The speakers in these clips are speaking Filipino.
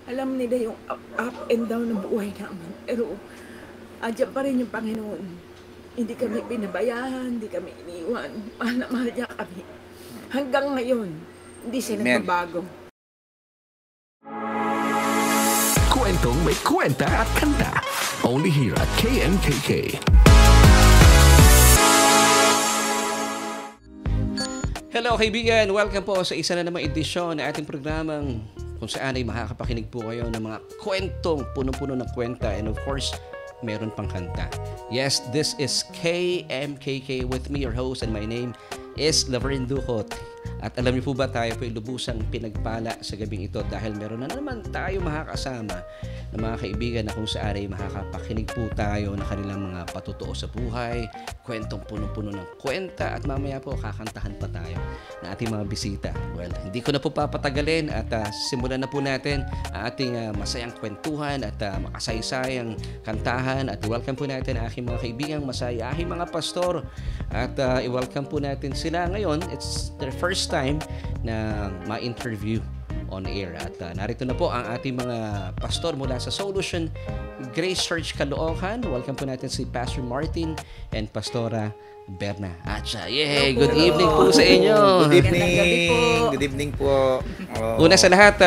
Alam nila yung up and down ng buhay namin. Pero andiyan pa rin yung Panginoon. Hindi kami pinabayaan, hindi kami iniwan. Mahal na mahal niya kami. Hanggang ngayon, hindi siya Amen. nagbabago. Kwentong may kwenta at kanta. Only here at KMKK. Hello kaibigan! Welcome po sa isa na namang edisyon na ating programang kung saan ay makakapakinig po kayo ng mga kwentong punong-puno ng kwenta, and of course, meron pang kanta. Yes, this is KMKK with me, your host, and my name is Laverne Ducot. At alam niyo po ba, tayo po ay lubusang pinagpala sa gabing ito dahil meron na naman tayo makakasama ng mga kaibigan na kung saan ay makakapakinig po tayo ng kanilang mga patutuo sa buhay, kwentong punong-puno ng kwenta, at mamaya po kakantahan pa tayo ng ating mga bisita. Well, hindi ko na po papatagalin at simulan na po natin ang ating masayang kwentuhan at makasaysayang kantahan, at welcome po natin ang aking mga kaibigang masaya, aking mga pastor, at i-welcome po natin sila ngayon. It's their first time na ma-interview on air. At narito na po ang ating mga pastor mula sa Solution Grace Church Caloocan. Welcome po natin si Pastor Martin and Pastora Berna Acha. Yay! Good evening po sa inyo. Good evening. Good evening po. Una sa lahat,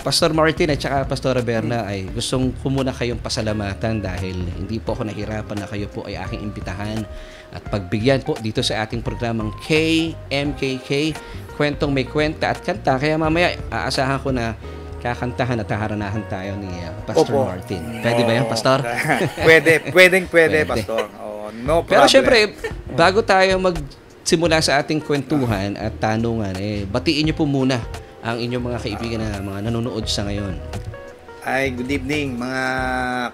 Pastor Martin at saka Pastora Berna, ay gustong ko muna kayong pasalamatan dahil hindi po ako nahirapan na kayo po ay aking imbitahan at pagbigyan po dito sa ating programang KMKK, kwentong may kwenta at kanta. Kaya mamaya aasahan ko na kakantahan at haharanahan tayo ni Pastor Martin. Pwede ba yan, Pastor? Pwede, Pastor. No problem. Pero syempre, bago tayo magsimula sa ating kwentuhan at tanungan, batiin niyo po muna ang inyong mga kaibigan na mga nanonood sa ngayon. Ay, good evening mga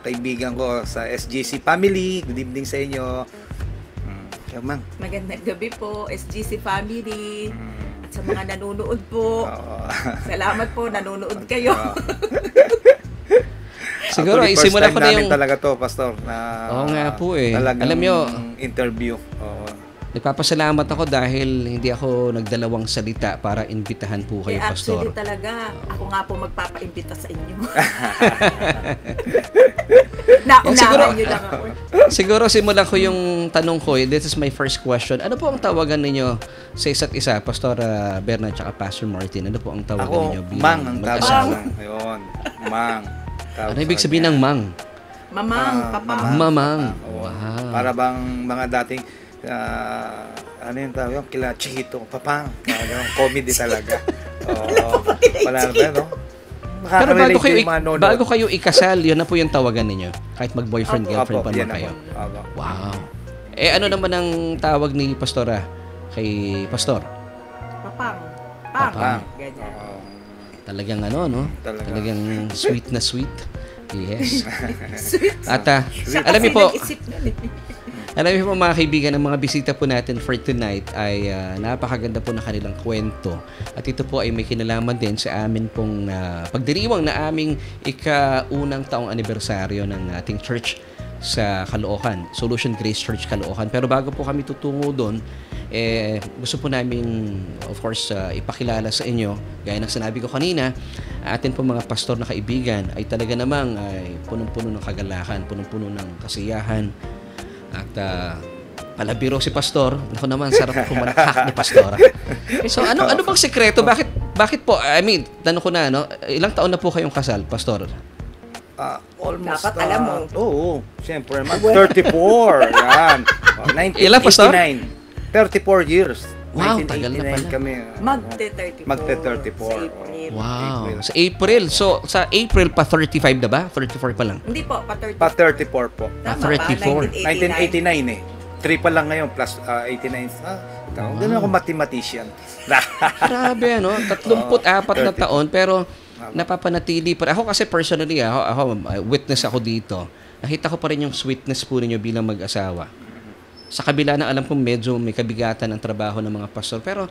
kaibigan ko sa SGC family. Good evening sa inyo. Mang. Magandang gabi po, SGC family. At sa mga nanonood po, salamat po, nanonood kayo. Siguro isimulan ko na yung talaga to, Pastor, na oo nga po alam nyo, interview. Nagpapasalamat ako dahil hindi ako nagdalawang salita para imbitahan po kayo, Pastor. Actually talaga, ako nga po magpapaimbita sa inyo. Naunahan nyo lang ako. Siguro simulan ko yung tanong ko. This is my first question. Ano po ang tawagan ninyo sa isa't isa, Pastor Berna at Pastor Martin? Ano po ang tawagan ninyo bilang Mang ang mag-asawa? Ayun, Mang. Ano ibig sabihin ng Mang? Mamang, papang. Mamang. Wow. Para bang mga dating ano yung tawag yung kila Chihito, papang. Comedy talaga. Wala na, no? Pero bago kayo ikasal, yun na po yung tawagan ninyo. Kahit mag-boyfriend, girlfriend pa naman kayo. Wow. Ano naman ang tawag ni Pastora kay Pastor? Papang. Papang. Ganyan. Talagang no? Talagang sweet na sweet. Yes. At alam niyo po, mga kaibigan, ang mga bisita po natin for tonight ay napakaganda po na kanilang kwento. At ito po ay may kinalaman din sa amin pong pagdiriwang na aming ika-unang taong anibersaryo ng ating church sa Caloocan, Solution Grace Church Caloocan. Pero bago po kami tutungo doon, gusto po namin, of course, ipakilala sa inyo, gaya ng sinabi ko kanina, atin po mga pastor na kaibigan ay talaga namang ay punong-puno ng kagalakan, punong-puno ng kasiyahan. At palabiro si Pastor. Ako naman, sarap kumanakak ni Pastora. So, ano bang sekreto? Bakit po? I mean, tanong ko na, no? Ilang taon na po kayong kasal, Pastor? Almost. Dapat alam mo. Oo, siyempre. 34. Yan. 1989. Ilan, Pastor? 34 years. Wow, tagal na pala. Kami. Magte-34. Wow. Sa April. So, sa April pa 35 na ba? 34 pa lang? Hindi po, Pa 34 po. Tama 34. 1989 3 pa lang ngayon plus 89. Ganun ako mathematician. Grabe, ano? 34 na taon, pero napapanatili pa. Ako kasi personally, ako witness ako dito. Nakita ko pa rin yung sweetness po ninyo bilang mag-asawa. Sa kabila na alam kong medyo may kabigatan ang trabaho ng mga pastor. Pero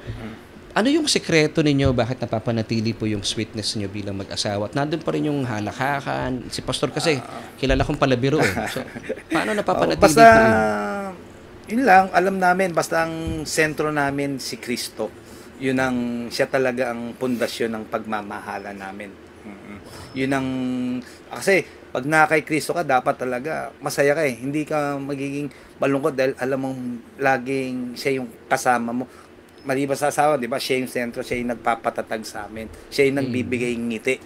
ano yung sekreto ninyo? Bakit napapanatili po yung sweetness niyo bilang mag-asawa? At nandun pa rin yung halakakan. Si pastor kasi kilala kong palabiro. So, paano napapanatili basta, po yun? Yun lang, alam namin, basta ang sentro namin si Kristo. Yun ang, siya talaga ang pundasyon ng pagmamahala namin. Yun ang, kasi pag na kay Kristo ka, dapat talaga masaya ka eh. Hindi ka magiging malungkot dahil alam mong laging siya yung kasama mo. Maliban sa asawa, di ba? Siya yung sentro, siya yung nagpapatatag sa amin. Siya yung nagbibigay ngiti.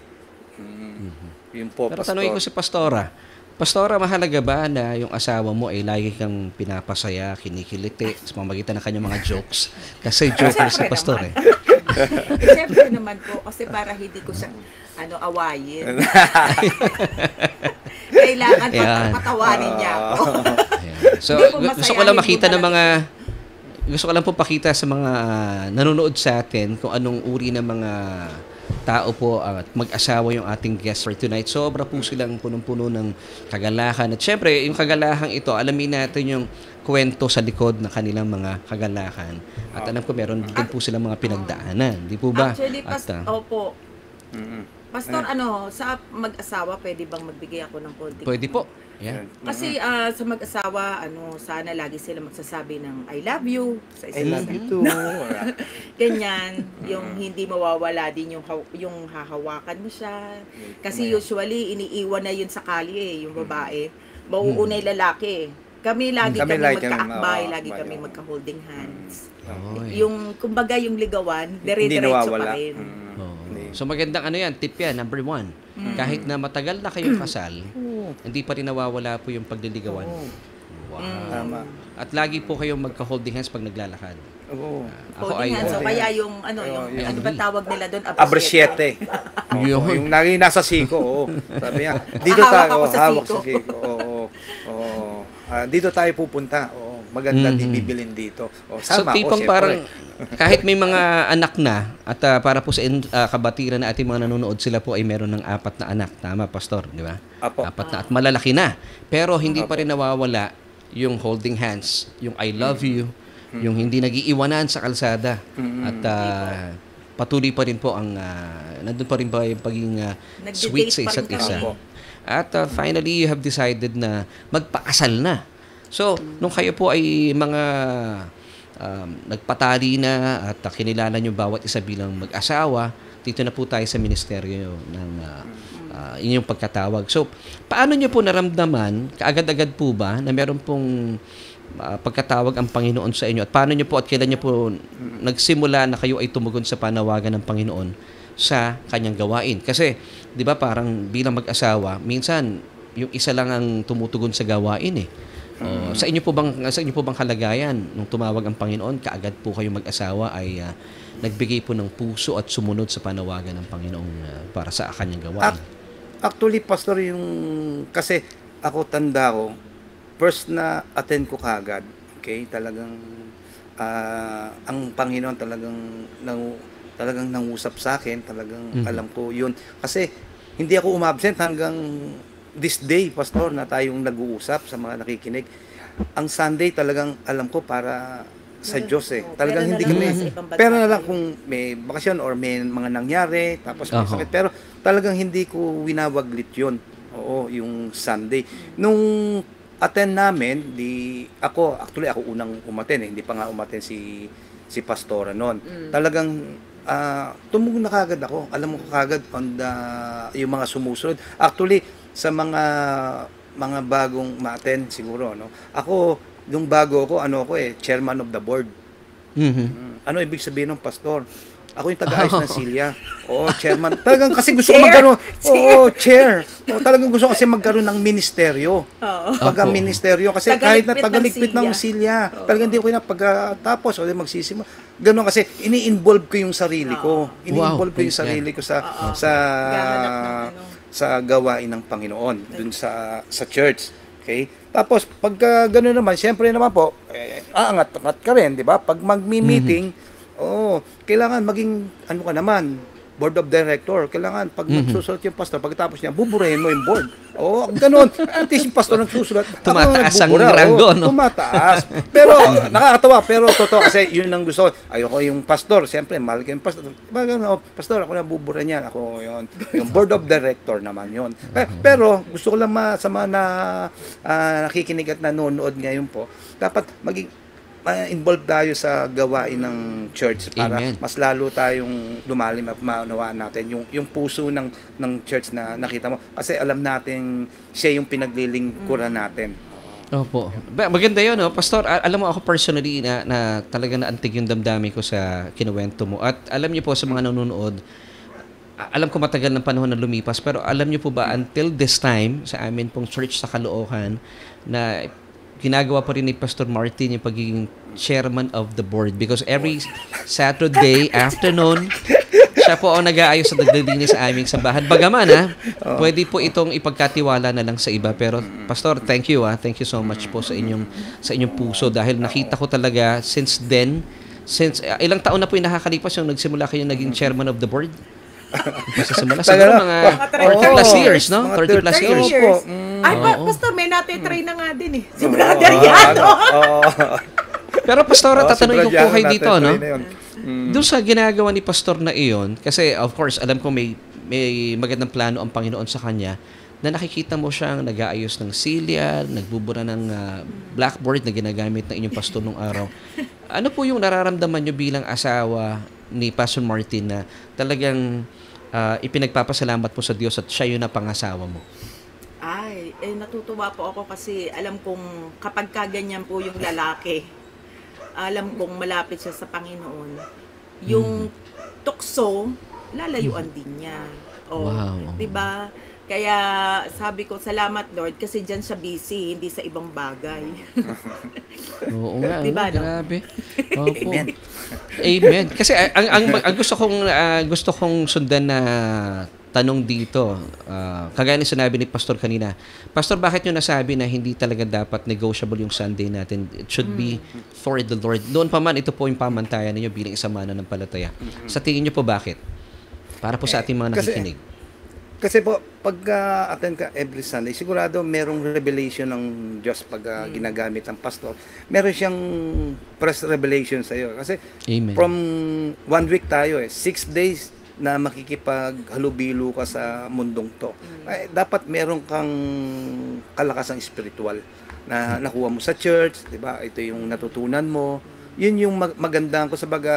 Yun po, Pero Pastor. tanongin ko si Pastora. Pastora, mahalaga ba na yung asawa mo ay lagi kang pinapasaya, kinikiliti sa pamamagitan ng kanyang mga jokes? Kasi joker si Siyempre Pastor naman. eh. Siyempre naman po, kasi para hindi ko siya awayin. Kailangan Ayan. patawarin niya ako. Ayan. So, Hindi po gusto ko lang masayahin makita po ng talaga. gusto ko lang po pakita sa mga nanonood sa atin kung anong uri ng mga tao po at mag-asawa yung ating guest for tonight. Sobra po silang punong-puno ng kagalakan. At syempre, yung kagalakang ito, alamin natin yung kwento sa likod ng kanilang mga kagalakan. At alam ko, meron din po silang mga pinagdaanan. Di po ba? Actually, At, opo. Pastor, Ayan. sa mag-asawa, pwede bang magbigay ako ng konting? pwede po. Yeah. Kasi sa mag-asawa, sana lagi sila magsasabi ng I love you sa I isa't love isa. you too. Ganyan, yung hindi mawawala din yung hahawakan mo siya. Kasi usually, iniiwan na yun sa kalye, yung babae. Mauuna yung lalaki. Kami lagi Kami kami lagi magka-akbay, kami, lagi oo, kami oo. magka-holding hands. Oy. Yung, kumbaga yung ligawan, Hindi dire-diretso nawawala. pa rin. Oo. Hindi. So magandang tip yan, number 1. Kahit na matagal na kayong kasal, hindi pa rin nawawala po yung pagliligawan. Wow. Tama. At lagi po kayong magka-holding hands pag naglalakad. Oo. Ako Holding ay hands. So, holding kaya hands. yung, yung, yung ano ba tawag nila doon? Abrasiete. Yun. Yung naging nasa siko, oo. Sabi niya, dito Hawak tayo, ako sa hawak siko. sa siko. Oo. Oo. Dito tayo pupunta. Oo. Maganda din bibilin dito. Oo, So sama ako, tipong syempre. parang kahit may mga anak na at para po sa kabatiran na ating mga nanonood, sila po ay meron ng 4 na anak. Tama, Pastor, di ba? Apo. 4 na at malalaki na. Pero hindi pa rin nawawala yung holding hands, yung I love you, yung hindi nagiiwanan sa kalsada. At patuloy pa rin po ang nandun pa rin ba yung pagiging sweet sa Nagde-date pa isa't rin isa. kami. At finally, you have decided na magpakasal na. So, nung kayo po ay mga nagpatali na at kinilala nyo bawat isa bilang mag-asawa, dito na po tayo sa ministeryo ng inyong pagkatawag. So, paano nyo po naramdaman, kaagad-agad po ba, na meron pong pagkatawag ang Panginoon sa inyo? At paano nyo po at kailan nyo po nagsimula na kayo ay tumugon sa panawagan ng Panginoon sa kanyang gawain? Kasi, di ba parang bilang mag-asawa, minsan yung isa lang ang tumutugon sa gawain eh. Sa inyo po bang kalagayan nung tumawag ang Panginoon, kaagad po kayo mag-asawa ay nagbigay po ng puso at sumunod sa panawagan ng Panginoong para sa kanyang gawain? Actually, Pastor, yung kasi ako tanda ko, first na attend ko kagad. Okay? Talagang ang Panginoon talagang nangusap sa akin, talagang alam ko 'yun. Kasi hindi ako umabsent hanggang this day, Pastor, na tayong nag-uusap sa mga nakikinig. Ang Sunday talagang alam ko para sa Diyos eh. Talagang Pero hindi na lang kami, nasa ibang bansa pero na lang kayo. kung may bakasyon or may mga nangyari, tapos may Oho. sakit. Pero talagang hindi ko winawaglit yun. Oo, yung Sunday. Nung attend namin, actually ako unang umaten eh. Hindi pa nga umaten si Pastora noon. Talagang tumugon na kagad ako. Alam mo kagad yung mga sumusunod. Actually, sa mga bagong ma-attend siguro, no? Ako, yung bago ako, chairman of the board. Ano ibig sabihin ng pastor? Ako yung taga-ayos ng silya. Oo, chairman. Talagang kasi gusto ko magkaroon. Oo, chair. Oo, talagang gusto ko kasi magkaroon ng ministeryo. Pagka Opo. ministeryo. Kasi kahit na tagaligpit ng silya. Talagang hindi ko na pagkatapos o magsisimula. Ganon kasi ini-involve ko yung sarili ko. Ini-involve ko yung praise sarili ko sa Gahanap ng ano. sa gawain ng Panginoon dun sa church. Okay? Tapos pagka gano'n naman, siyempre naman po, aangat-angat ka rin, di ba? Pag magmi-meeting, kailangan maging ano ka naman, board of director. Kailangan pag magsusulat yung pastor, pagkatapos niya, buburahin mo yung board. Oo, gano'n. At least yung pastor nagsusulat. Tumataas ang nagbubura, ranggo, oo, no? Tumataas. Pero nakakatawa, pero totoo kasi yun ang gusto. Ayoko yung pastor, siyempre, mahal ko yung pastor. Pastor, ako nabubura niyan. Ako yun. Yung board of director naman yun. Pero gusto ko lang sa mga nakikinig at nanonood ngayon po, dapat maging ma-involve tayo sa gawain ng church para Amen. mas lalo tayong lumalim at maunawaan natin yung puso ng church na nakita mo. Kasi alam natin siya yung pinaglilingkuran natin. Opo. Maganda yun, no? Pastor, alam mo ako personally na talaga naantig yung damdamin ko sa kinuwento mo. At alam niyo po sa mga nanonood, alam ko matagal ng panahon na lumipas, pero alam niyo po ba, until this time, sa amin pong church sa Caloocan, na ginagawa pa rin ni Pastor Martin yung pagiging chairman of the board because every Saturday afternoon, siya po ang nag-aayos sa naglilinis sa aming sambahan. Bagaman, pwede po itong ipagkatiwala na lang sa iba. Pero, Pastor, thank you, Thank you so much po sa inyong puso dahil nakita ko talaga since then, ilang taon na po yung nakakalipas yung nagsimula kayo naging chairman of the board? Sa simula, siguro mga 30 plus years, no? 30 plus years. Ay, Pastor, may natitry na nga din Si Brother Yato. Pero Pastor, tatanungin ko po kayo dito, no? Mm. Doon sa ginagawa ni Pastor na iyon, kasi of course, alam ko may magandang plano ang Panginoon sa kanya, na nakikita mo siyang nag-aayos ng silya, nagbubura ng blackboard na ginagamit ng inyong pastor nung araw. Ano po yung nararamdaman nyo bilang asawa ni Pastor Martin na talagang ipinagpapasalamat po sa Diyos at siya yung napangasawa mo? Ay, natutuwa po ako kasi alam kong kapag kaganyan po yung lalaki, alam kong malapit siya sa Panginoon. Yung tukso, lalayuan din niya. Wow. 'Di ba? Kaya sabi ko, salamat Lord kasi diyan siya busy, hindi sa ibang bagay. Oo nga, Diba, no? grabe. Opo. Amen. Amen. Kasi ang gusto kong sundan na tanong dito, kagaya ng sinabi ni Pastor kanina, Pastor, bakit nyo nasabi na hindi talaga dapat negotiable yung Sunday natin? It should be for the Lord. Doon pa man, ito po yung pamantayan ninyo bilang isang mananampalataya. Sa tingin nyo po bakit? Para po sa ating mga nakikinig. Kasi po, pag attend ka every Sunday, sigurado merong revelation ng Diyos pag ginagamit ng pastor. Meron siyang press revelation sa iyo. Kasi Amen. from 1 week tayo 6 days na makikipaghalubilo ka sa mundong to. Ay, dapat meron kang kalakasang spiritual na nakuha mo sa church, 'di ba? Ito yung natutunan mo. Yun yung magandang ko sa baga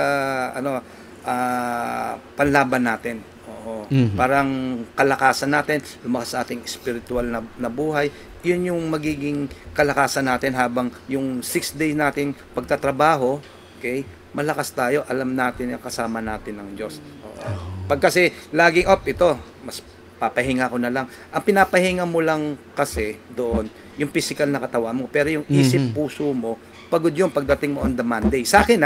panlaban natin. Oo. Mhm. Parang kalakasan natin, lumakas sa ating spiritual na buhay. Yun yung magiging kalakasan natin habang yung 6 days nating pagtatrabaho, okay? Malakas tayo, alam natin yung kasama natin ng Diyos. Oo. Pag kasi laging ito, mas papahinga ko na lang. Ang pinapahinga mo lang kasi doon, yung physical na katawan mo, pero yung isip, puso mo, pagod yung pagdating mo on the Monday. Sa akin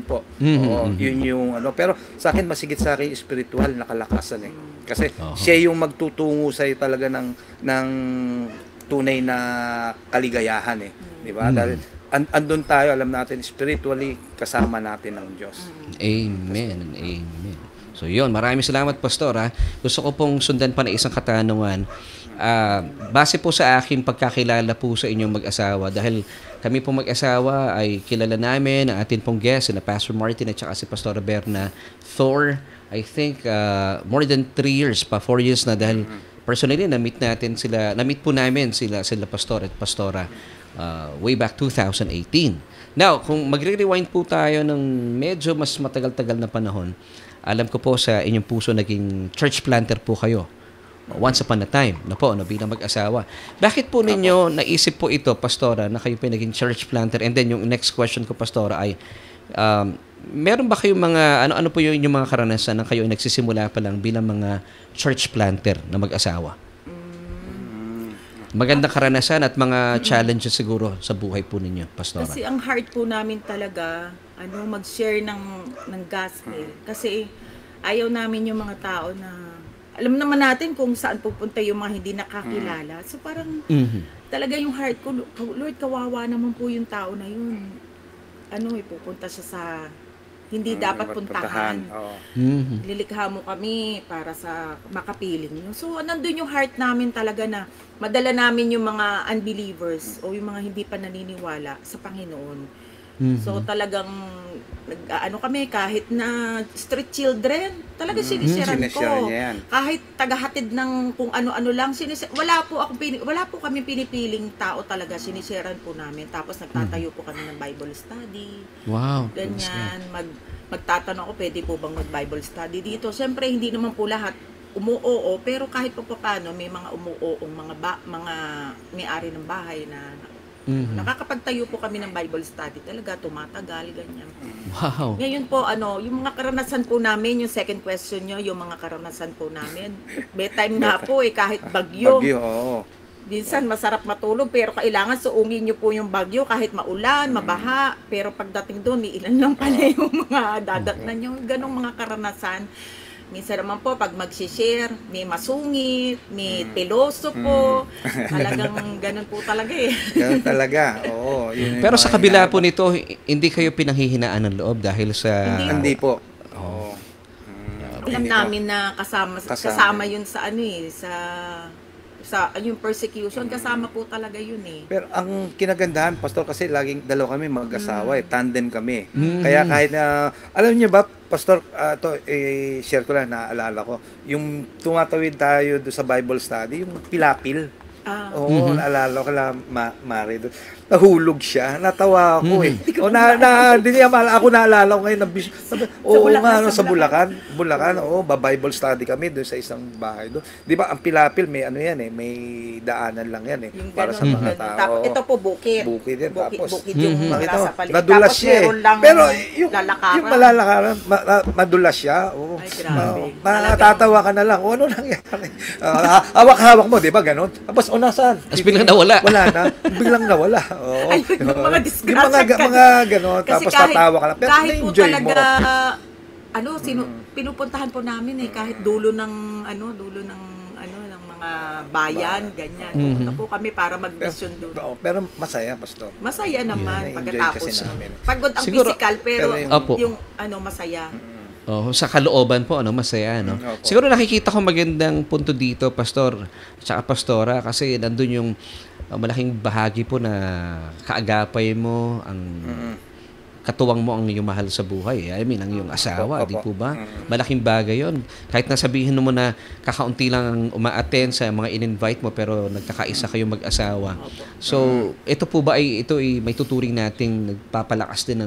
po. Oo, yun yung pero sa akin masigit sa akin spiritual na kalakasan Kasi siya yung magtutungo sa iyo talaga ng tunay na kaligayahan Di ba? Dahil andun tayo, alam natin spiritually kasama natin ng Diyos. Amen. Amen. So yun, maraming salamat Pastor. Gusto ko pong sundan pa na isang katanungan. Base po sa aking pagkakilala po sa inyong mag-asawa, dahil kami pong mag-asawa ay kilala namin ang atin pong guest na Pastor Martin at saka si Pastora Berna for I think more than 3 years pa, 4 years na, dahil personally na-meet po namin sila Pastor at Pastora way back 2018. Now, kung magre-rewind po tayo ng medyo mas matagal-tagal na panahon, alam ko po sa inyong puso naging church planter po kayo. Once upon a time, bilang mag-asawa. Bakit po ninyo naisip po ito, Pastora, na kayo po naging church planter? And then yung next question ko, Pastora, ay meron ba kayong mga, ano po yung mga karanasan na kayo ay nagsisimula pa lang bilang mga church planter na mag-asawa? Magandang karanasan at mga challenges siguro sa buhay po ninyo, Pastora. Kasi ang heart po namin talaga, mag-share ng gospel. Kasi ayaw namin yung mga tao na, alam naman natin kung saan pupunta yung mga hindi nakakilala. So parang, talaga yung heart ko, Lord, kawawa naman po yung tao na yun. Pupunta siya sa hindi dapat puntahan. Lilikha mo kami para sa makapiling nyo. So, nandun yung heart namin talaga na madala namin yung mga unbelievers o yung mga hindi pa naniniwala sa Panginoon. So talagang ano kami, kahit na street children, talaga sinisiran ko. Sinisiran niya yan. Kahit tagahatid ng kung ano-ano lang, wala po kami pinipiling tao talaga, sinisiran po namin. Tapos nagtatayo po kami ng Bible study. Wow. Ganyan, magtatanong ako, pwede po bang mag-Bible study dito? Siyempre, hindi naman po lahat umuoo, pero kahit po paano, may mga umuoong mga may-ari ng bahay na nakakapagtayo po kami ng Bible study. Talaga, tumatagal, ganyan. Wow. Ngayon po, yung mga karanasan po namin, yung second question nyo, yung mga karanasan po namin. Bedtime nga po kahit bagyo. Bagyo, oo. Minsan masarap matulog, pero kailangan suungin nyo po yung bagyo kahit maulan, mabaha. Pero pagdating doon, may ilan lang pala yung mga dadatnan nyo. Ganong mga karanasan. Minsan naman po, pag mag-share, may masungit, may teloso po. Talagang ganun po talaga eh. Ganun talaga, oo. Yun yung Pero mga sa kabila ginagawa. po nito, hindi kayo pinanghihinaan ng loob dahil sa... Hindi po. Oo. Alam namin na kasama yun sa sa yung persecution, kasama po talaga yun eh. Pero ang kinagandahan, Pastor, kasi laging dalawa kami mag-asawa, tandem kami. Kaya kahit na, alam niyo ba, Pastor, share ko lang, naalala ko, yung tumatawid tayo doon sa Bible study, yung pilapil. Oo, naalala ko lang, Mari doon. Nahulog siya, natawa ako eh. O hindi niya ako naalala ko ngayon, sa Bulacan, Bible study kami doon sa isang bahay doon. 'Di ba, ang pilapil may ano yan eh, may daanan lang yan eh Yung para sa mga tao. Ito po bukid. Bukid yan, tapos Bukid yung nasa paligid. nadulas Tapos siya eh. meron lang Pero yung lalakaran. malalakaran, madulas siya. Oo. Ay, grabe. Matatawa ka na lang. O, ano nangyari? Hawak-hawak mo, 'di ba, ganun? Tapos nasaan? Tapos biglang nawala. Wala na. Biglang nawala. Oo. Ayun, yung mga disgrasya. Yung mga gano'n, tapos tatawa ka lang. Pero kahit po na-enjoy mo. talaga, pinupuntahan po namin kahit dulo ng mga bayan, ganyan. Pupunta po kami para mag-mission doon. Pero masaya, Pastor. Masaya naman Na-enjoy pagkatapos. kasi namin. Pagod ang Siguro- physical, pero Opo. yung masaya. Oh, sa kalooban po, masaya, no? Opo. Siguro nakikita ko magandang punto dito, Pastor, tsaka Pastora, kasi nandun yung malaking bahagi po na kaagapay mo, ang katuwang mo ang iyong mahal sa buhay. I mean, ang iyong asawa, Opo. di po ba? Malaking bagay yon. Kahit nasabihin mo na kakaunti lang ang uma-attend sa mga in-invite mo, pero nagkakaisa kayong mag-asawa. So, ito po ba ito ay may tuturing nating nagpapalakas din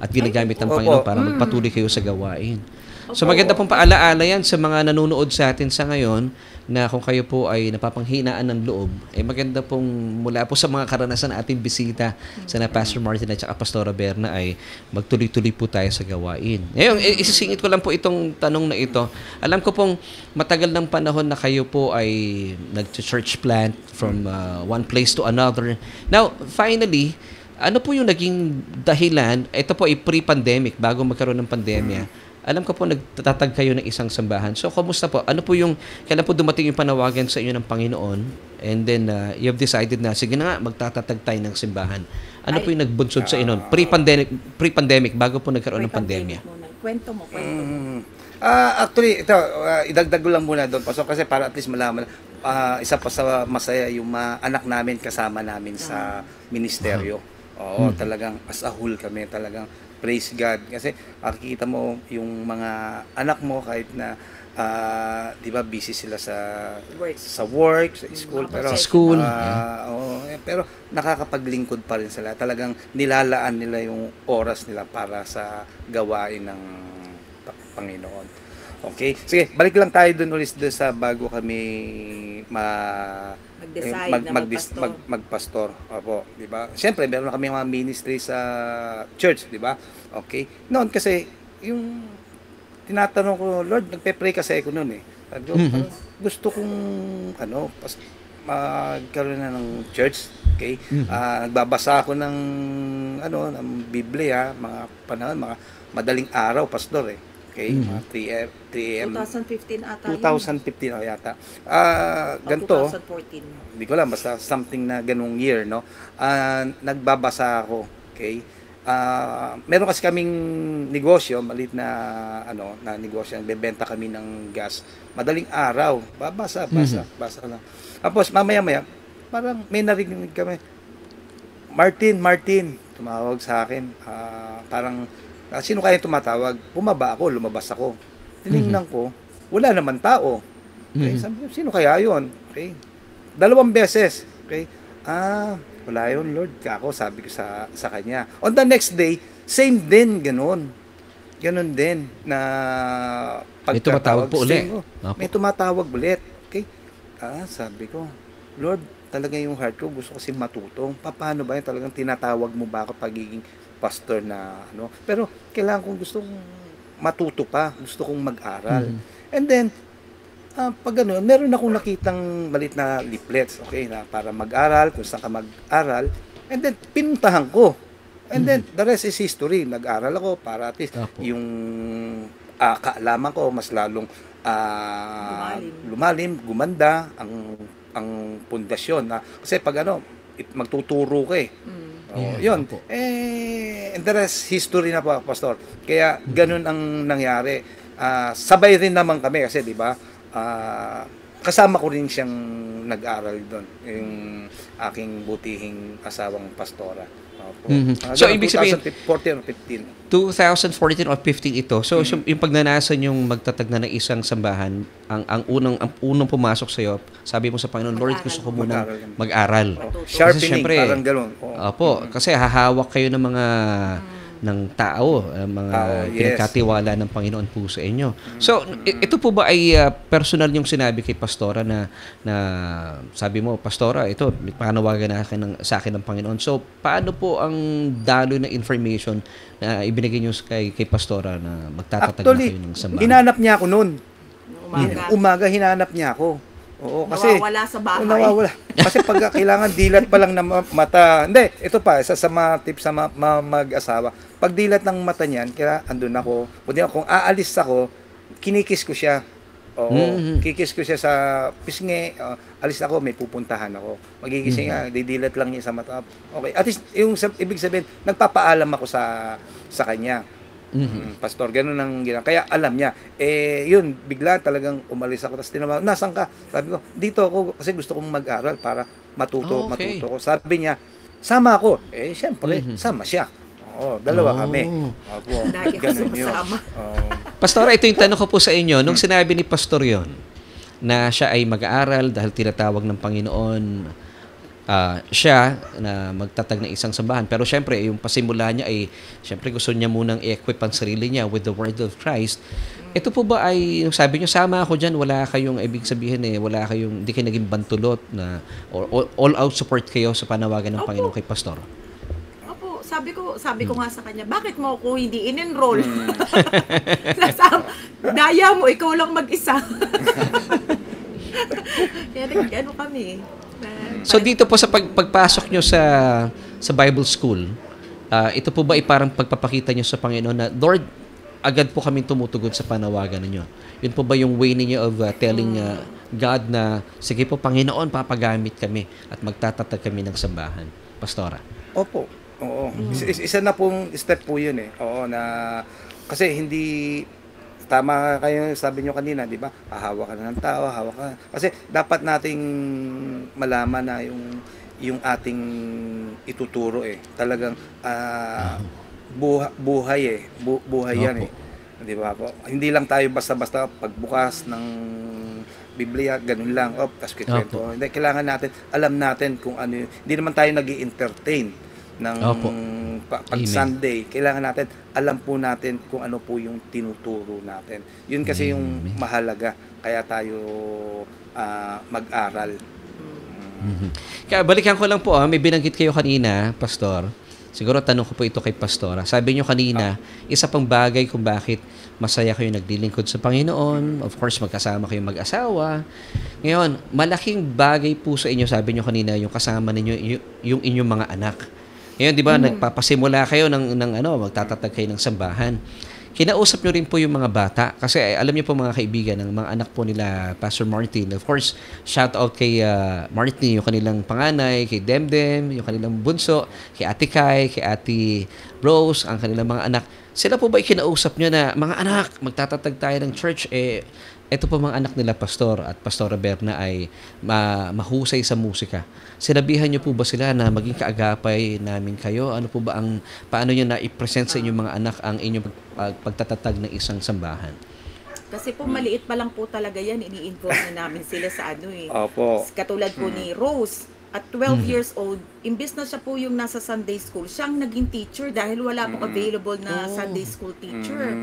at ginagamit ng Opo. Panginoon para magpatuloy kayo sa gawain. So maganda pong paalaala yan sa mga nanonood sa atin sa ngayon na kung kayo po ay napapanghinaan ng loob, ay maganda pong mula po sa mga karanasan ating bisita sa na Pastor Martin at saka Pastora Berna ay magtuloy-tuloy po tayo sa gawain. Ngayon, isisingit ko lang po itong tanong na ito. Alam ko pong matagal ng panahon na kayo po ay nag-church plant from one place to another. Now, finally, ano po yung naging dahilan? Ito po ay pre-pandemic, bago magkaroon ng pandemya. Alam ko po nagtatag kayo ng isang sambahan. So, kumusta po? Ano po yung, kailan po dumating yung panawagan sa inyo ng Panginoon? And then, you have decided na, sige na nga, magtatatag tayo ng simbahan. Ano po yung nagbunsod sa inyo? Pre-pandemic, bago po nagkaroon ng pandemya. Kwento mo. Actually, ito, idagdag ko lang muna doon, Pastor, kasi para at least malaman, isa pa sa masaya yung mga anak namin kasama namin sa ministeryo. Oo, talagang as a whole kami, talagang praise God. Kasi makikita mo yung mga anak mo kahit na, di ba, busy sila sa work, sa school. Pero, Sa school. pero nakakapaglingkod pa rin sila. Talagang nilalaan nila yung oras nila para sa gawain ng Panginoon. Okay? Sige, balik lang tayo dun ulit sa bago kami mag-decide na magpastor. Opo, di ba? Siyempre, meron na kami mga ministry sa church, di ba? Okay? Noon kasi, yung tinatanong ko, Lord, nagpe-pray kasi ako noon eh. Gusto kong, magkaroon na ng church, okay? Nagbabasa ako ng Biblia, mga panahon, mga madaling araw, pastor eh. Okay, mga 3 a.m. 2015 ata 2015 yata. Ganito. 2014. Hindi ko alam, basta something na ganung year, no? Nagbabasa ako, okay? Meron kasi kaming negosyo, maliit na na negosyo, nagbebenta kami ng gas. Madaling araw, basa lang. Tapos mamaya-maya, parang may narinig kami, Martin, tumawag sa akin. Parang, sino kaya tumatawag? Bumaba ako, lumabas ako. Tinignan ko, wala naman tao. Okay, sabi ko, sino kaya yun? Okay. 2 beses. Okay. Wala yun, Lord. Ako, sabi ko sa kanya. On the next day, same din, ganun. Ganun din, na May tumatawag po ulit. May tumatawag ulit. Okay. Sabi ko, Lord, talaga yung heart ko, gusto kasi matutong. Paano ba yun? Talagang tinatawag mo ba ako pagiging pastor na ano? Pero kailangan kong gusto kong matuto pa. Gusto kong mag-aral. And then, pag ano, meron akong nakitang malit na leaflets, okay, na para mag-aral, kung saan ka mag-aral. And then, pinuntahan ko. And then, the rest is history. Nag-aral ako para at least yung kaalaman ko mas lalong lumalim, gumanda ang pundasyon. Kasi pag ano, magtuturo ka eh. Yun. And the rest, history na po, Pastor. Kaya, ganun ang nangyari. Sabay rin naman kami kasi, di ba, kasama ko rin siyang nag-aral doon, yung aking butihing asawang pastora. So, ibig sabihin, 2014 o 15. 2014 o 15 ito. So, yung pagnanasan yung magtatag na ng isang sambahan, ang unang pumasok sa iyo, sabi mo sa Panginoon, Lord, gusto ko muna mag-aral. Sharpening, parang gano'n. Opo, kasi hahawak kayo ng mga ng tao, mga pinagkatiwala ng Panginoon po sa inyo. So, ito po ba ay personal yung sinabi kay Pastora na sabi mo, Pastora, ito, panawagan na sa akin ng Panginoon. So, paano po ang daloy na information na ibinigay nyo kay Pastora na magtatatag na kayo ng sambahan? Hinanap niya ako noon. Umaga hinanap niya ako. Oo, kasi nawawala sa bahay. Nawawala. Kasi pag kailangan dilat pa lang ng mata. Hindi, ito pa, isa sa mga tips sa mag-asawa. Pag dilat ng mata niyan, kaya andun ako. Kung aalis ako, kinikis ko siya. Oo, kikis ko siya sa pisngi. Alis ako, may pupuntahan ako. Magigising nga, didilat lang niya sa mata. Okay, at least, yung ibig sabihin, nagpapaalam ako sa kanya. Pastor, ganun ang ginagawa. Kaya alam niya. Yun, bigla talagang umalis ako. Tapos tinawag, nasan ka? Sabi ko, dito ako kasi gusto kong mag-aral para matuto ko. Sabi niya, sama ako. Siyempre, sama siya. Dalawa kami. Ganun yun. Pastora, ito yung tanong ko po sa inyo. Nung sinabi ni Pastor yon na siya ay mag-aaral dahil tinatawag ng Panginoon, siya na magtatag ng isang sambahan. Pero syempre, yung pasimula niya ay, syempre gusto niya munang i-equip ang sarili niya with the word of Christ. Ito po ba ay, sabi niyo, sama ako dyan, wala kayong, ibig sabihin wala kayong, hindi kayo naging bantulot na, or all-out support kayo sa panawagan ng Panginoon kay Pastor? Opo, sabi ko nga sa kanya, bakit mo ako hindi in-enroll? Daya mo, ikaw lang mag-isa. Kaya nag-ano kami. So dito po sa pagpasok nyo sa Bible School, ito po ba ay parang pagpapakita nyo sa Panginoon na, Lord, agad po kami tumutugon sa panawagan ninyo? Yun po ba yung way ninyo of telling God na, sige po Panginoon, papagamit kami at magtatatag kami ng sambahan? Pastora. Opo. Oo. Isa na pong step po yun Oo, na kasi hindi tama kayo, sabi nyo kanina, di ba? Hahawak ka na ng tao, hawak ka. Kasi dapat nating malaman na yung ating ituturo Talagang buhay buhay yan Di ba po? Hindi lang tayo basta-basta pagbukas ng Biblia, ganun lang. Tapos kikwento. Hindi, kailangan natin, alam natin kung ano yun. Hindi naman tayo nag-i-entertain ng pag Sunday. Kailangan natin, alam po natin kung ano po yung tinuturo natin. Yun kasi yung mahalaga. Kaya tayo mag-aral. Kaya balikan ko lang po, may binanggit kayo kanina, Pastor. Siguro tanong ko po ito kay Pastora. Sabi nyo kanina, isa pang bagay kung bakit masaya kayo naglilingkod sa Panginoon. Of course, magkasama kayong mag-asawa. Ngayon, malaking bagay po sa inyo, sabi nyo kanina, yung kasama ninyo, yung inyong mga anak. Ngayon, di ba, nagpapasimula kayo ng magtatatag kayo ng sambahan. Kinausap nyo rin po yung mga bata. Kasi alam niyo po mga kaibigan, ng mga anak po nila, Pastor Martin. Of course, shout out kay Martin, yung kanilang panganay, kay Demdem, yung kanilang bunso, kay Ate Kai, kay Ate Rose, ang kanilang mga anak, sila po ba ikinausap nyo na, mga anak, magtatatag tayo ng church? Ito po mga anak nila, Pastor at Pastora Berna ay mahusay sa musika. Sinabihan nyo po ba sila na maging kaagapay namin kayo? Ano po ba paano nyo na i-present sa inyong mga anak ang inyong pagtatatag ng isang sambahan? Kasi po maliit pa lang po talaga yan, ini-involve na namin sila sa Opo. Katulad po ni Rose, at 12 years old, imbis na siya po yung nasa Sunday school, siyang naging teacher dahil wala pong available na Sunday school teacher.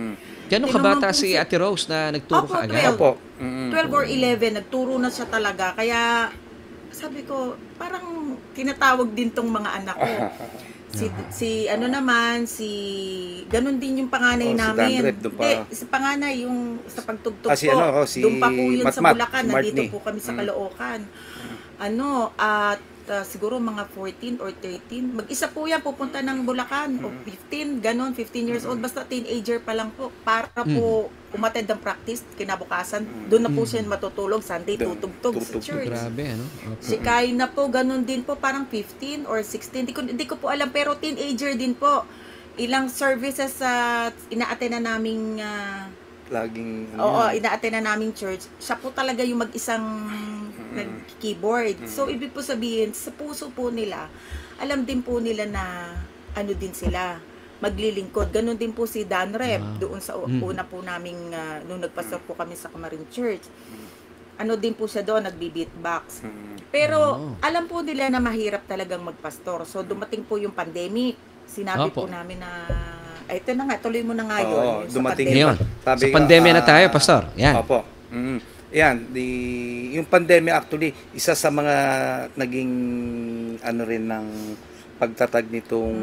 Gano'ng kabata si Ate Rose na nagturo ka agad? 12 or 11, nagturo na siya talaga. Kaya sabi ko, parang tinatawag din tong mga anak ko. Ganun din yung panganay namin. Si panganay yung sa pagtugtog ko. Doon pa po yun sa Bulacan, nandito po kami sa Caloocan. Siguro mga 14 or 13. Mag-isa po yan, pupunta ng Bulacan. O 15, ganon, 15 years old. Basta teenager pa lang po. Para po umattend ng practice, kinabukasan. Doon na po siya matutulog. Sunday, tutugtog sa church. Grabe, ano? Si Kai na po, ganon din po. Parang 15 or 16. Hindi ko po alam, pero teenager din po. Ilang services ina-attend na naming ina-attend na naming church. Siya po talaga yung mag-isang nag-keyboard. So, ibig po sabihin, sa puso po nila, alam din po nila na ano din sila, maglilingkod. Ganon din po si Dan Rep, doon sa una po naming, nung nagpasok po kami sa Kamarin Church. Ano din po siya doon, nagbi-beatbox. Pero, alam po nila na mahirap talagang magpastor. So, dumating po yung pandemic. Sinabi po namin na, ito na nga, tuloy mo na nga yun. Dumating yun. Sa pandemya na tayo, Pastor. Yan. Opo. Yan, yung pandemic actually, isa sa mga naging rin ng pagtatag nitong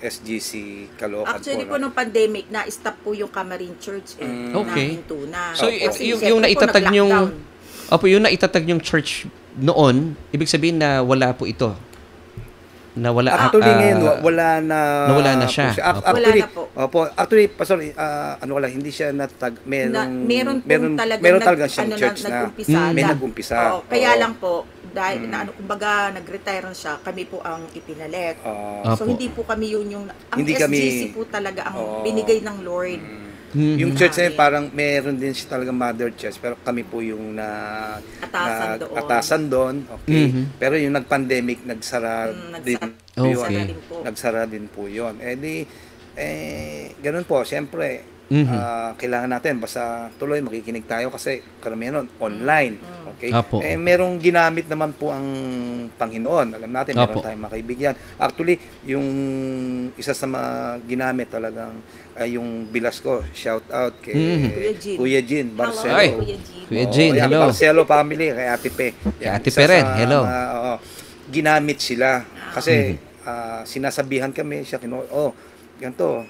SGC Caloocan. Actually po nung pandemic, na-stop po yung Kamarin Church Okay. Tuna. So, yung naitatag yung naitatag yung church noon, ibig sabihin na wala po ito. Actually ngayon nawala na siya. Actually, wala na po. Actually, Pastor, hindi siya natag. Meron talaga siyang church na may nag-umpisa. Kaya lang po, dahil kumbaga nag-retire na siya, kami po ang ipinalit. So hindi po kami yung SGC po talaga ang binigay ng Lord. Yung church na yun, parang meron din siya talaga mother church, pero kami po yung atasan doon. Okay. Pero yung nag-pandemic, nagsara din yun. Nagsara din po yun. Ganun po, siyempre, kailangan natin, basta tuloy, makikinig tayo kasi karamihan nun, online. Okay? Merong ginamit naman po ang Panginoon. Alam natin, meron tayong mga kaibigan. Actually, yung isa sa mga ginamit talagang yung bilas ko, shout out kay Kuya Jean Barcelo. Ay, Kuya Jean, hello. Barcelo family, kay Ate Pe. Kay Ate Pe rin, hello. Ginamit sila. Kasi sinasabihan kami, siya ganito,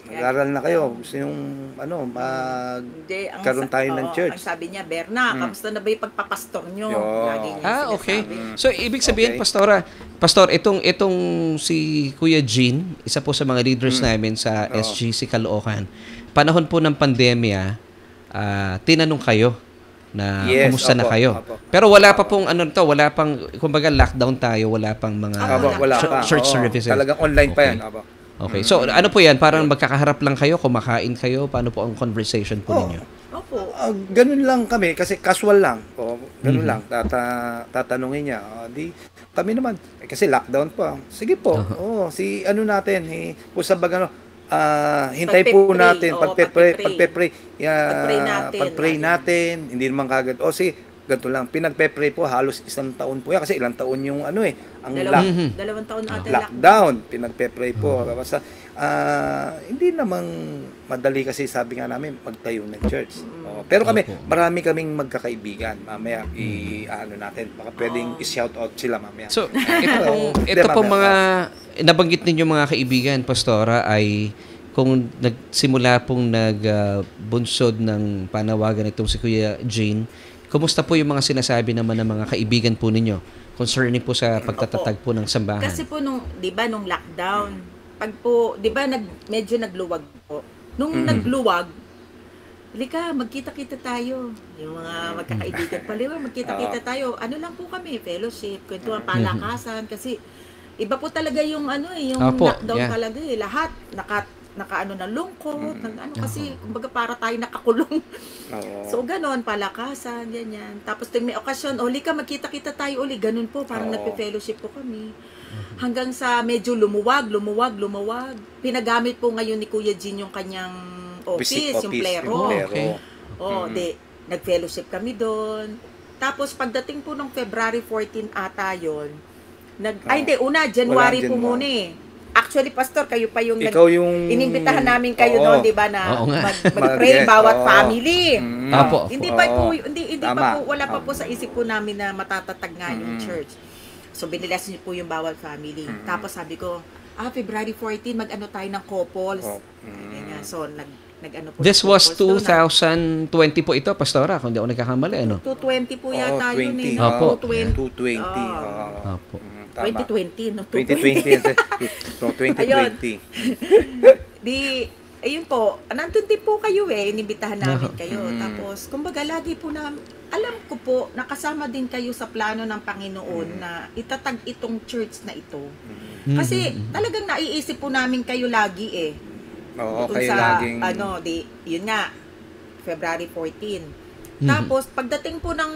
mag-aral na kayo. Gusto yung, magkaroon tayo ng church. Ang sabi niya, Berna, kamusta na ba yung pagpapastor nyo? Okay. So, ibig sabihin, Pastor, itong si Kuya Jean, isa po sa mga leaders namin sa SGC Caloocan, panahon po ng pandemya, tinanong kayo na kumusta na kayo. Pero wala pa pong wala pang, kumbaga lockdown tayo, wala pang mga church services. Talagang online pa yan. Okay. So, ano po yan? Parang magkakaharap lang kayo, kumakain kayo, paano po ang conversation po ninyo? Ganun lang kami, kasi casual lang. Ganun lang. Tatanungin niya. Kami naman, kasi lockdown pa. Sige po. Natin, kung sa bagano, hintay po natin, pag-pray natin, hindi naman kagad. Ganito lang, pinagpe-pray po halos isang taon po yan kasi ilang taon yung ang 2 taon natin lockdown, pinagpe-pray po. Basta hindi namang madali kasi sabi nga namin magtayo ng church. Pero marami kaming magkakaibigan. Mamaya natin, baka pwedeng i-shout out sila mamaya. So, ito pong mga nabanggit ninyo mga kaibigan, Pastora, ay kung nagsimula pong nagbunsod ng panawagan itong si Kuya Jean, kumusta po yung mga sinasabi naman ng mga kaibigan po ninyo concerning po sa pagtatatag po ng sambahan? Kasi po nung lockdown, medyo nagluwag po. Nung nagluwag, halika, magkita-kita tayo. Yung mga magkakaibigan pala, magkita-kita tayo. Ano lang po kami, fellowship, kwentuhan, palakasan, kasi iba po talaga yung yung Opo, knockdown yeah. talaga lahat naka ano na lungkot, kasi kumbaga para tayo nakakulong. Oo. So ganon, palakasan, ganyan. Tapos ting may okasyon, uli ka magkita-kita tayo uli, ganun po, parang Oo. nagpe-fellowship po kami. Hanggang sa medyo lumuwag. Pinagamit po ngayon ni Kuya Jean yung kanyang office, yung plero. Oh, okay. Nag-fellowship kami doon. Tapos pagdating po ng February 14 ata yun, January po muna eh. Actually, Pastor, kayo pa yung Ikaw yung inimbitahan namin kayo Oo. noon, 'di ba, na Oo nga. mag-pray Mag-guest, bawat oo. family. Apo. Hindi pa po, hindi Tama. pa po, wala pa po sa isip po namin na matatatag nga yung church. So binilas niyo po yung bawat family. Tapos sabi ko, February 14 mag-ano tayo ng couples. Ganyan. So nag-ano po. This ng was couples doon, 2020 po ito, Pastora, kung di ako nagkakamali, ano? 220 po yata yun eh. 20. Opo. 220. Apo. Tama. 2020, no? 2020. So, 2020. Ayun po, nandun din po kayo inibitahan namin kayo. Tapos, kumbaga, lagi po na, alam ko po, nakasama din kayo sa plano ng Panginoon na itatag itong church na ito. Kasi, talagang naiisip po namin kayo lagi Oo, Kung kayo sa, laging... yun nga, February 14. Tapos, pagdating po ng,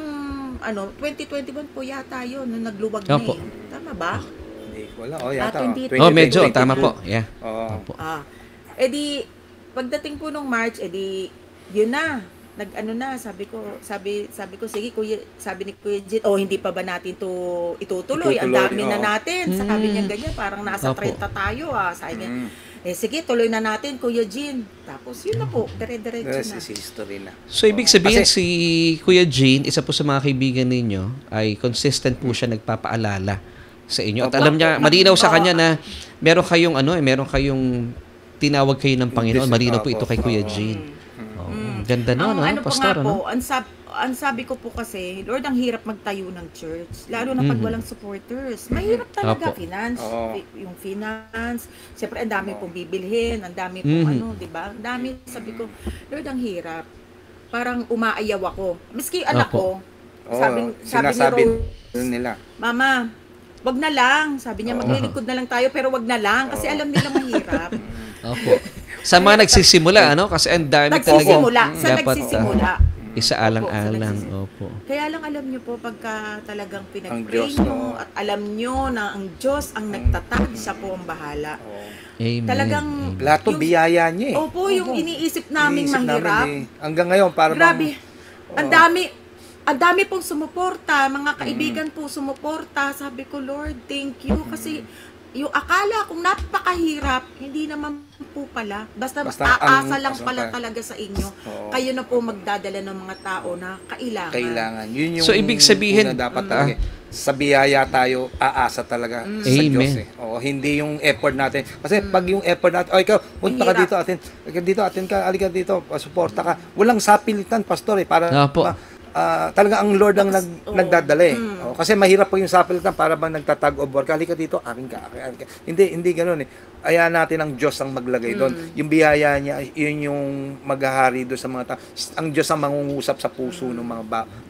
2021 po yata yun, nung nagluwag na Opo. Tama ba? Hindi, wala. Yata. 2020. Oh, medyo, 2022. tama po. Yeah. Oo. Opo. Pagdating po nung March, yun na. Sabi ko, sige kuya, sabi ni Kuya Jit, hindi pa ba natin to itutuloy? Ang dami na natin. Sabi niya ganyan, parang nasa Opo. 30 tayo Sabi niya, sige, tuloy na natin, Kuya Jean. Tapos yun na po, dire-diretso na. This is history na. So, ibig sabihin Kasi- si Kuya Jean, isa po sa mga kaibigan ninyo, ay consistent po siya nagpapaalala sa inyo. At Opo. alam niya, malinaw sa kanya na meron kayong tinawag kayo ng Panginoon. Malinaw po ito kay Kuya Jean. Ganda no, Pastor, po, ang sabi ko po kasi, Lord, ang hirap magtayo ng church. Lalo na pag walang supporters. Mahirap talaga, Opo. yung finance. Siyempre, ang dami pong bibilhin, ang dami pong di ba? Ang dami, sabi ko, Lord, ang hirap. Parang umaayaw ako. Miski anak Opo. ko, sabi sinasabi ni Rose, nila. Mama, wag na lang. Sabi niya, maglilingkod na lang tayo, pero wag na lang. Kasi alam nila mahirap. Opo. Sa mga nagsisimula, Kasi ang dami talaga. Nagsisimula. Isaalang-alang. Opo. Kaya lang alam niyo po, pagka talagang Ang pinag-pray Diyos, niyo at alam niyo na ang Diyos ang nagtatag, siya po ang bahala. Amen. Talagang, Lahat to biyaya niya eh. Opo, yung iniisip naming Iniisip mahirap. namin Hanggang ngayon, para Grabe. Ang dami pong sumuporta, mga kaibigan po sumuporta. Sabi ko, Lord, thank you. Kasi yung akala kong napakahirap, hindi naman po pala. Basta aasa lang pala talaga sa inyo. Kayo na po magdadala ng mga tao na kailangan. Yun yung So, ibig sabihin, dapat talaga. Sa biyaya tayo, aasa talaga sa Diyos Amen. hindi yung effort natin. Kasi pag yung effort natin, ikaw, punta ka dito, alika dito, suporta ka. Walang sapilitan, pastor para Opo. talaga ang Lord ang nagdadala kasi mahirap po yung sapilitan para bang nagtatag of war. Halika dito, akin ka. Hindi ganoon Ayahan natin ang Diyos ang maglagay doon. Yung biyaya niya, yun yung maghahari doon sa mga tao. Ang Diyos ang mangungusap sa puso ng mga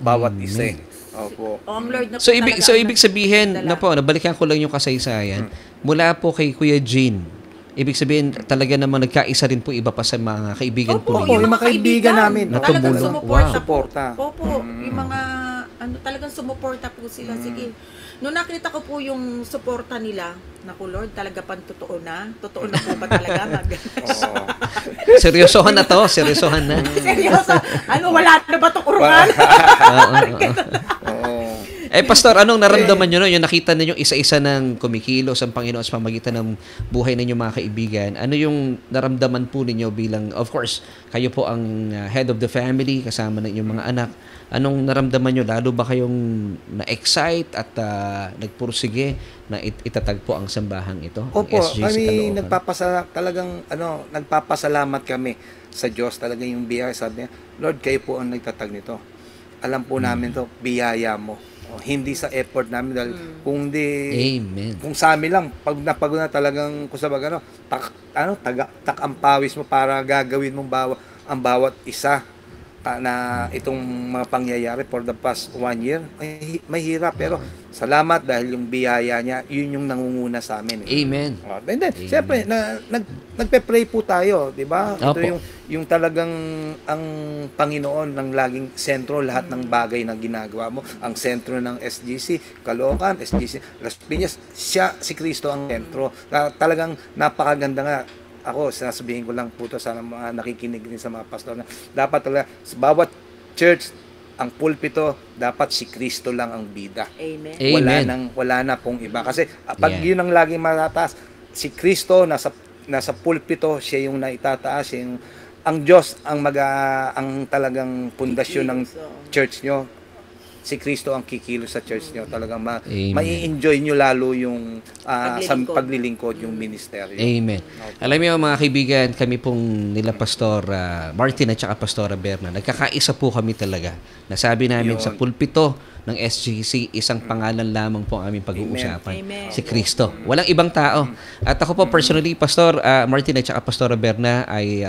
bawat isa. Opo. Ang Lord na po So, talaga ibig sabihin, nagdadala. nabalikan ko lang yung kasaysayan. Mula po kay Kuya Jean, ibig sabihin, talaga namang nagkaisa rin po iba pa sa mga kaibigan po Opo, ninyo. yung mga kaibigan namin, talagang natulungan. sumuporta. Wow. Opo, yung mga talagang sumuporta po sila. Sige. Nung nakita ko po yung suporta nila, naku Lord, talaga pan totoo na. Totoo na po ba talaga? Seryosohan na to, seryosohan na. Seryoso? Wala na ba itong kurungan? Pastor, anong naramdaman nyo no? Yung nakita ninyo isa-isa ng kumikilos ang Panginoon sa pamagitan ng buhay ninyo mga kaibigan. Ano yung naramdaman po ninyo bilang, of course, kayo po ang head of the family, kasama ng inyong mga anak. Anong naramdaman nyo? Lalo ba kayong na-excite at nagpursige na itatag po ang sambahang ito? Ang Opo, SJ sa Caloocan? nagpapasalamat kami sa Diyos. Talaga yung biyaya. Sabi niya, Lord, kayo po ang nagtatag nito. Alam po namin to, biyaya mo. Hindi sa effort namin dahil kung di Amen. kung sa amin lang pag napagod na talagang kung sa bagano tak ang pawis mo para gagawin mong ang bawat isa. na itong mga pangyayari for the past 1 year, may hirap. Pero salamat dahil yung biyaya niya, yun yung nangunguna sa amin. Amen. And then, siyempre, nagpe-pray po tayo, di ba? Ito Opo. yung talagang ang Panginoon ng laging sentro lahat ng bagay na ginagawa mo. Ang sentro ng SGC, Caloocan, SGC, Las Piñas, si Kristo ang sentro. Talagang napakaganda nga. Ako, sinasabihin ko lang po to sa mga nakikinig din sa mga pastor na dapat talaga sa bawat church, ang pulpito, dapat si Kristo lang ang bida. Amen. Amen. Wala na pong iba. Kasi pag yun ang laging matataas, si Kristo nasa pulpito, siya yung naitataas, siya yung, ang Diyos ang talagang pundasyon ng church nyo. Si Kristo ang kikilos sa church nyo. Talagang mai-enjoy nyo lalo yung sa paglilingkod yung ministeryo. Amen. Alam niyo mga kaibigan, kami pong nila Pastor Martin at saka Pastora Berna, nagkakaisa po kami talaga. Nasabi namin sa pulpito ng SGC, isang pangalan lamang po ang aming pag-uusapan. Amen. Si Kristo. Walang ibang tao. At ako po personally, Pastor Martin at saka Pastora Berna, I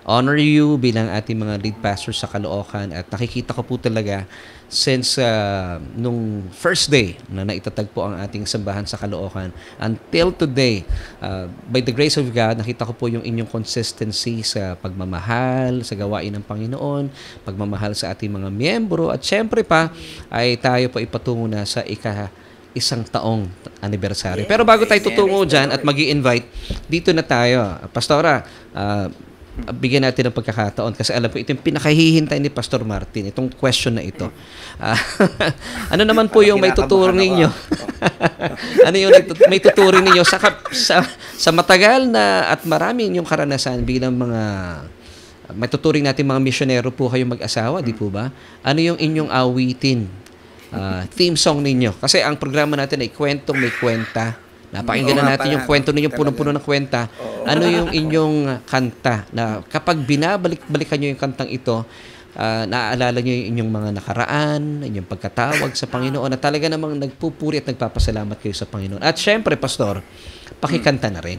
honor you bilang ating mga lead pastors sa Caloocan at nakikita ko po talaga since nung first day na naitatagpo ang ating sambahan sa Caloocan until today, by the grace of God, nakita ko po yung inyong consistency sa pagmamahal, sa gawain ng Panginoon, pagmamahal sa ating mga miyembro, at syempre pa ay tayo po ipatungo na sa isang taong anniversary. Pero bago tayo tutungo dyan at magi-invite, dito na tayo. Pastora, bigyan natin ng pagkakataon kasi alam ko ito yung pinakahihintay ni Pastor Martin, itong question na ito. Ano naman po yung may tuturing ninyo? Ano yung may tuturing ninyo sa matagal na at maraming inyong karanasan bilang mga may tuturing natin mga misyonero po kayong mag-asawa, di po ba? Ano yung inyong awitin? Theme song ninyo. Kasi ang programa natin ay Kwentong May Kwenta. Napakinggan na natin yung kwento ninyo, punong-puno ng kwenta. Ano yung inyong kanta na kapag binabalik-balikan nyo yung kantang ito, naaalala nyo yung inyong mga nakaraan, inyong pagkatawag sa Panginoon, na talaga namang nagpupuri at nagpapasalamat kayo sa Panginoon. At syempre, Pastor, pakikanta na rin.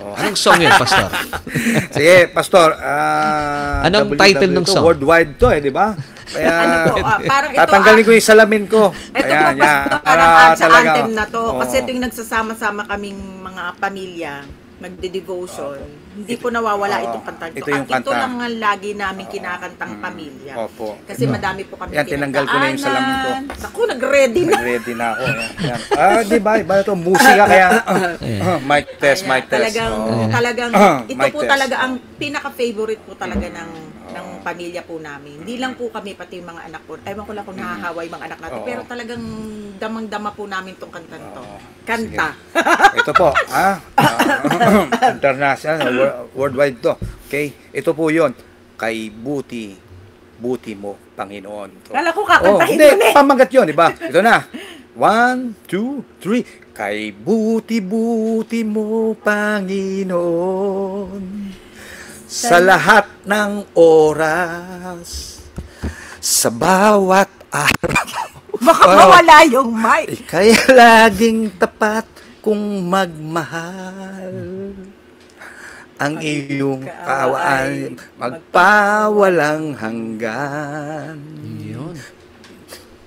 Anong song yun, Pastor? Sige, Pastor. Anong title ng song? Worldwide to, di ba? Kaya, parang ito, tatanggalin ko yung salamin ko. Ito Ayan, po, Pastor, parang sa talaga. anthem na to. Kasi tuwing nagsasama-sama kaming mga pamilya, nagde-devotion, hindi po nawawala itong kantang ito. Ito yung Ito kanta. lang ang lagi namin kinakantang pamilya. Opo. Kasi madami po kami Yan, tinanggal ko na yung salamin ko. Ako, nag-ready na. Ready na ako. Yan. Di ba? Iba ito, musika kaya. Mic test, mic test. Talagang, ito Mic po test. talaga ang pinaka-favorite po talaga ng pamilya po namin. Hindi lang po kami, pati yung mga anak po. Ewan ko lang kung nakakawa yung mga anak natin. Pero talagang damang-dama po namin itong kanta to. Kanta. Ito po, international, worldwide to. Okay? Ito po yon kay buti mo, Panginoon. Kala ko kakantahin hindi, mo na eh. pamagat yun, di ba? Ito na. 1, 2, 3. Kay buti mo, Panginoon, sa lahat ng oras, sa bawat araw. Baka mawala yung mic. Kaya laging tapat kung magmahal. Ang iyong kaawaan magpawalang hanggan. Yun.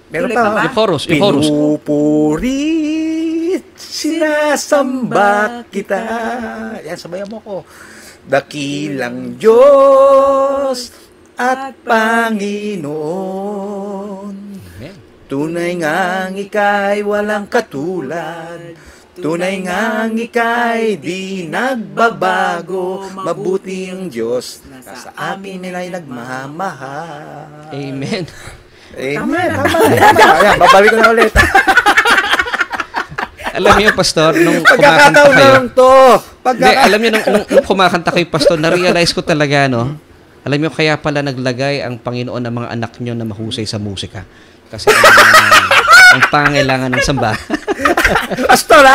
Meron Tuloy pa ba? pa. Yung chorus. Pinupurit, sinasamba kita. Yan, sabayan mo ko. Dakilang Diyos at Panginoon. Amen. Tunay ngang ika'y walang katulad. Tunay ngang ika'y di nagbabago. Mabuti ang Diyos na sa amin ay nagmamahal. Amen. Amen. Tama. Ayan, babalik ko na ulit. Alam niyo, Pastor, nung kumakanta Pagkakataon kayo, lang to. hindi, alam niyo, nung kumakanta kayo, Pastor, na-realize ko talaga, no? Alam niyo, kaya pala naglagay ang Panginoon ng mga anak niyo na mahusay sa musika. Kasi ang pangailangan ng samba. Pastor,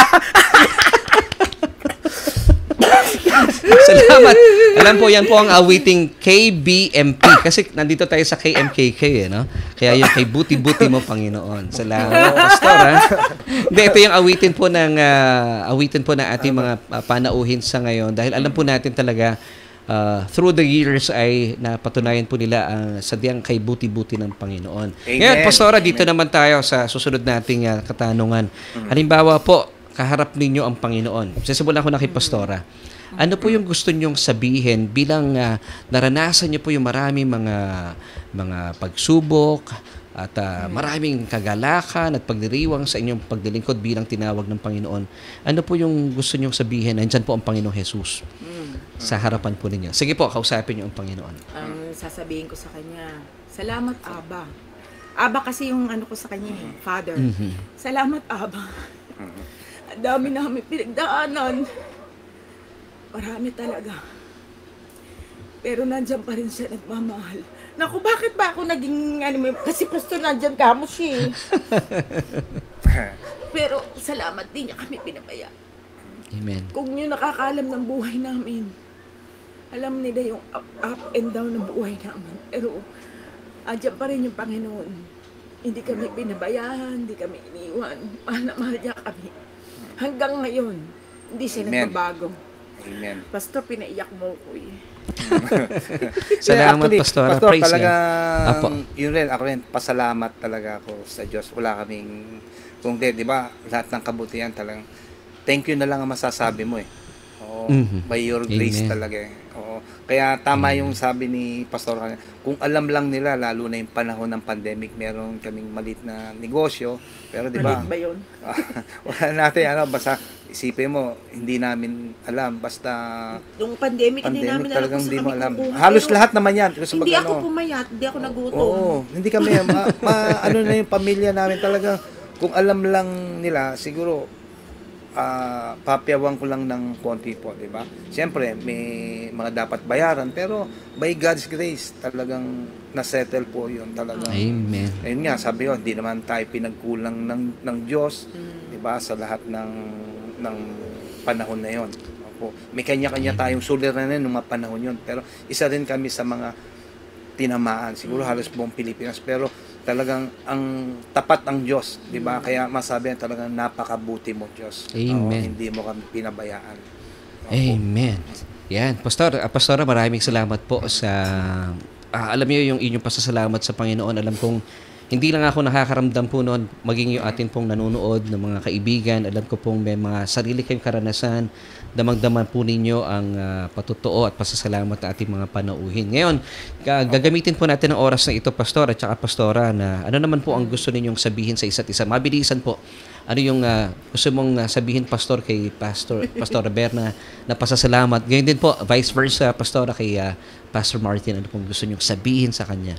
Salamat. Alam po, yan po ang awiting KBMP. Kasi nandito tayo sa KMKK, eh, no? Kaya yung kay buti-buti mo, Panginoon. Salamat, Pastor, ha? Hindi, ito yung awitin po ng ating mga panauhin sa ngayon. Dahil alam po natin talaga, through the years ay napatunayan po nila ang sadyang kay buti-buti ng Panginoon. Amen. Ngayon, Pastora, dito Amen. naman tayo sa susunod nating katanungan. Halimbawa po, kaharap ninyo ang Panginoon. Sisimulan ko na kay Pastora. Ano po yung gusto nyong sabihin bilang naranasan niyo po yung maraming mga pagsubok at maraming kagalakan at pagdiriwang sa inyong pagdilingkod bilang tinawag ng Panginoon? Ano po yung gusto nyong sabihin? Nandyan po ang Panginoong Jesus sa harapan po ninyo. Sige po, kausapin niyo ang Panginoon. Ang sasabihin ko sa kanya, salamat Aba. Aba kasi yung ano ko sa kanya, Father. Salamat Aba. Ang dami namin pinagdaanan. Marami talaga. Pero nandyan pa rin siya nagmamahal. Naku, bakit ba ako naging, kasi Pastor nandyan ka mo siya. Pero salamat din niya kami pinabaya. Amen. Kung yun nakakaalam ng buhay namin, alam nila yung up and down ng buhay namin. Pero andyan pa rin yung Panginoon. Hindi kami pinabayaan, hindi kami iniwan. Mahal na mahal niya kami. Hanggang ngayon, hindi siya Amen. nagbabago. Amen. Pastor, pinaiyak mo ko eh. Salamat, Actually, Pastor. Pastor, Praise talaga, Apo. yun rin, ako rin, pasalamat talaga ako sa Diyos. Wala kaming, kung di ba, lahat ng kabutihan talagang, thank you na lang ang masasabi mo eh. Oo, by your grace Amen. talaga eh. Oo. Kaya tama yung sabi ni Pastor kanina, kung alam lang nila, lalo na yung panahon ng pandemic, meron kaming malit na negosyo, pero di ba, Malit ba yun? wala natin, basta isipin mo, hindi namin alam, basta Nung pandemic, hindi namin alam talagang kung hindi saan mo kami alam. kukuha. Halos Pero lahat naman yan. Kasi hindi pag ako pumayat, hindi ako nagutom. Oo, hindi kami, ano na yung pamilya namin talaga, kung alam lang nila, siguro, papyawan ko lang ng konti po, di ba? Siyempre, may mga dapat bayaran, pero by God's grace, talagang nasettle po yun talaga. Amen. Ayun nga, sabi ko, hindi naman tayo pinagkulang ng Diyos, di ba, sa lahat ng panahon na yon. Opo. May kanya-kanya tayong suliranin ng mga panahon yon, pero isa rin kami sa mga tinamaan, siguro halos buong Pilipinas, pero talagang ang tapat ang Diyos, di ba? Kaya masabi talagang napakabuti mo, Diyos. Amen. Oo, hindi mo kami pinabayaan. Amen. Yan. Pastora, maraming salamat po sa alam niyo yung inyong pasasalamat sa Panginoon. Alam kong hindi lang ako nakakaramdam po noon, maging yung atin pong nanonood ng mga kaibigan. Alam ko pong may mga sarili kayong karanasan. Damang-daman po ninyo ang patutuo at pasasalamat na ating mga panauhin. Ngayon, gagamitin po natin ang oras na ito, Pastor at saka Pastora, na ano naman po ang gusto ninyong sabihin sa isa't isa. Mabilisan po. Ano yung gusto mong sabihin, Pastor, kay Pastora Berna na pasasalamat? Ganyan din po, vice versa, Pastora, kay Pastor Martin. Ano pong gusto ninyong sabihin sa kanya?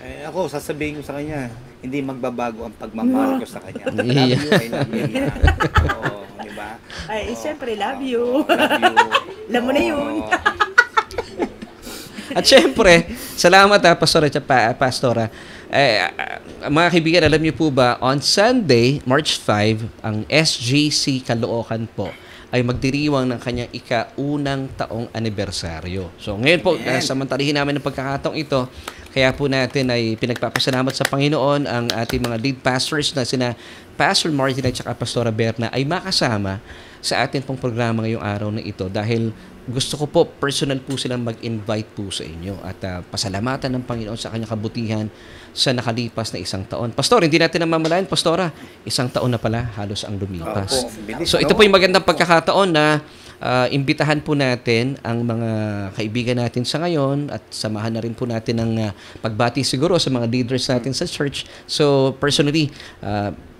Ako, sasabihin ko sa kanya, hindi magbabago ang pagmamahal ko sa kanya. I love you, I love you. Oo, di ba? Ay, syempre, love Oo, you. love you. Alam mo na yun. Oo. At syempre, salamat Pastor at Pastora. Mga kaibigan, alam niyo po ba, on Sunday, March 5, ang SGC Caloocan po ay magdiriwang ng kanyang ika-unang taong anibersaryo. So ngayon po, samantalihin namin ang pagkakataong ito, kaya po natin ay pinagpapasalamat sa Panginoon ang ating mga lead pastors na sina Pastor Martin at saka Pastora Berna ay makasama sa atin pong programa ngayong araw na ito dahil gusto ko po personal po silang mag-invite po sa inyo at pasalamatan ng Panginoon sa kanyang kabutihan sa nakalipas na isang taon. Pastor, hindi natin namamalayan, Pastora, isang taon na pala halos ang lumipas. Opo, bilis, So ito po yung magandang pagkakataon na imbitahan po natin ang mga kaibigan natin sa ngayon at samahan na rin po natin ng pagbati siguro sa mga leaders natin sa church. So personally,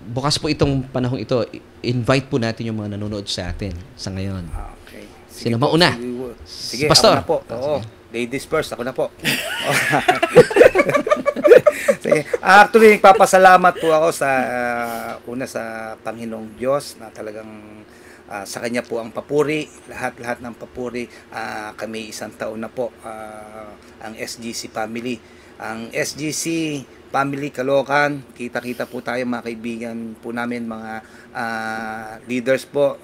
bukas po itong panahong ito, invite po natin yung mga nanonood sa atin sa ngayon. Okay. Sino po, mauna? Sige, Pastor. ako na po. Oo. Ladies first, ako na po. Sige. Actually, nagpapasalamat po ako sa una sa Panginoong Diyos na talagang sa Kanya po ang papuri, lahat ng papuri. Kami isang taon na po ang SGC family. Ang SGC family Caloocan, kita-kita po tayo mga kaibigan po namin, mga leaders po.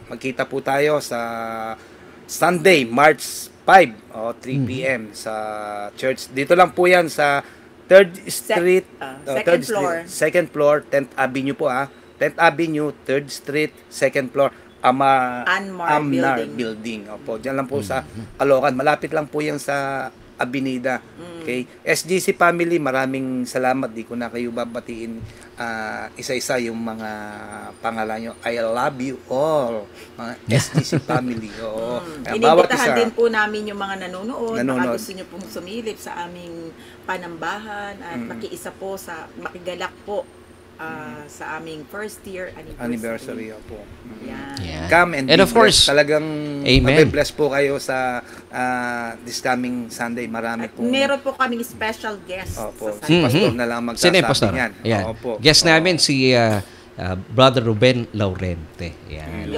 Magkita po tayo sa Sunday, March 5 o 3 p.m. sa church. Dito lang po yan sa 3rd Street, second floor. Second floor, 10th Avenue po 10th Avenue, 3rd Street, 2nd floor. Amnar Building. Opo, diyan lang po sa Caloocan. Malapit lang po yan sa Avenida. Okay? SGC family, maraming salamat. Di ko na kayo babatiin isa-isa yung mga pangalan nyo. I love you all. Mga SGC family. Oo. Kaya bawat Inibitahan isa. din po namin yung mga nanonood. Baka Nanonood. gusto nyo pong sumilip sa aming panambahan at makiisa po sa, makigalak po sa aming first year Anniversary. Opo. Yan. Yeah. Come and And be of course, blessed. Talagang Amen. mabe-bless po kayo sa this coming Sunday. Marami At po. meron po kaming special guest Opo. sa Si Sunday. Pastor na lang Sino yung magsasabi pastor? niyan. Yan. Opo. Guest namin si Brother Ruben Laurente. Yan.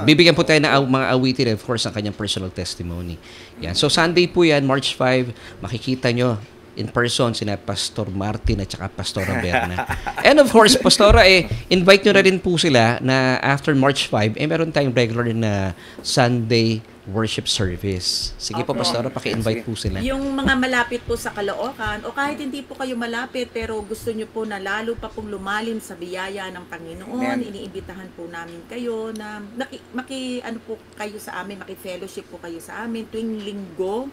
Bibigyan po tayo ng mga awitin, of course, ang kanyang personal testimony. Yan. So, Sunday po yan, March 5, makikita nyo in person sina Pastor Martin at saka Pastora Berna. And of course, Pastora, invite nyo na rin po sila na after March 5, meron tayong regular na Sunday worship service. Sige po, Okay. Pastora, paki-invite po sila. Yung mga malapit po sa Caloocan o kahit hindi po kayo malapit pero gusto nyo po na lalo pa pong lumalim sa biyaya ng Panginoon, Amen. iniimbitahan po namin kayo na ano po kayo sa amin, maki-fellowship po kayo sa amin tuwing linggo.